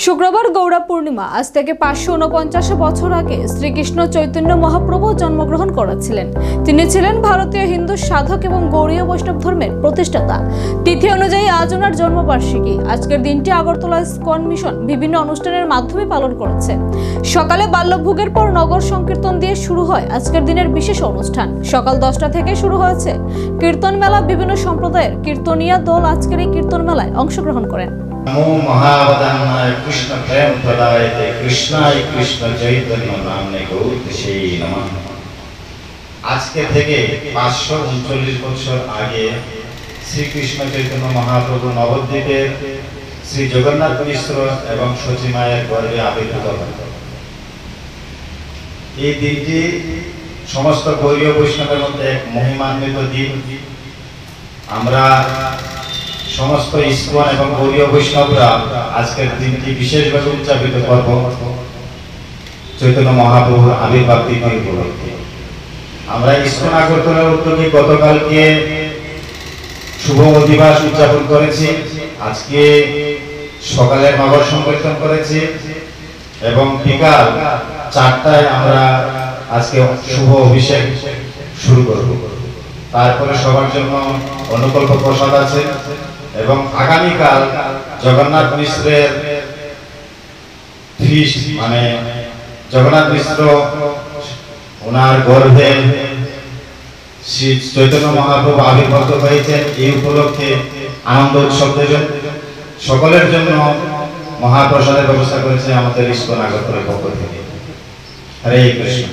শুক্রবার গৌড়া পূর্ণিমা। আজ থেকে 549 বছর আগে শ্রীকৃষ্ণ চৈতন্য মহাপ্রভু জন্মগ্রহণ করেছিলেন। তিনি ছিলেন ভারতীয় হিন্দু সাধক এবং গৌড়ীয় বৈষ্ণব ধর্মের প্রতিষ্ঠাতা। তিথি অনুযায়ী আজ ওনার জন্মবার্ষিকী। আজকের দিনটি আগরতলা ইস্কন মিশন বিভিন্ন অনুষ্ঠানের মাধ্যমে পালন করেছে। সকালে বাল্যভোগের পর নগর সংকীর্তন দিয়ে শুরু হয় আজকের দিনের বিশেষ অনুষ্ঠান। সকাল 10টা থেকে শুরু হয়েছে কীর্তন মেলা। বিভিন্ন সম্প্রদায়ের কীর্তনীয় দল আজকের এই কীর্তন মেলায় অংশগ্রহণ করেন। नमो महावदनाय कृष्ण प्रेम प्रदायते कृष्णाय कृष्ण चैतन्य नामने गौरसे नमः। আজকে থেকে 539 বছর আগে শ্রীকৃষ্ণ চৈতন্য মহাপ্রভু নবদ্বীপের শ্রী জগন্নাথ মিশ্র এবং সতী মায়ের গর্ভে আবির্ভূত হন। এই দিনটি সমস্ত গৌড়ীয় বৈষ্ণবের মধ্যে এক মহিমান্বিত দিন। আমরা সমস্ত ইস্কন এবং গৌড়ীয় বৈষ্ণবরা আজকের দিনটি বিশেষভাবে উদযাপিত করব চৈতন্য মহাপ্রভুর আবির্ভাব তিথি উপলক্ষে। আমরা ইস্কন আগরতলার উদ্যোগে গতকালকে শুভ অধিবাস উদযাপন করেছি। আজকে সকালে নগর সংকীর্তন করেছি এবং বিকাল 4টায় আমরা আজকে শুভ অভিষেক শুরু করব। তারপরে সবার জন্য অনুকল্প প্রসাদ আছে এবং আগামীকাল জগন্নাথ মিশ্রের ফিস্ট, মানে জগন্নাথ মিশ্র ওনার গর্ভে শ্রী চৈতন্য মহাপ্রভু আবির্ভূত হয়েছেন। এই উপলক্ষে আনন্দ উৎসব দেবেন। সকলের জন্য মহাপ্রসাদের ব্যবস্থা করেছে আমাদের ইস্কন আগরতলার পক্ষ থেকে। হরে কৃষ্ণ।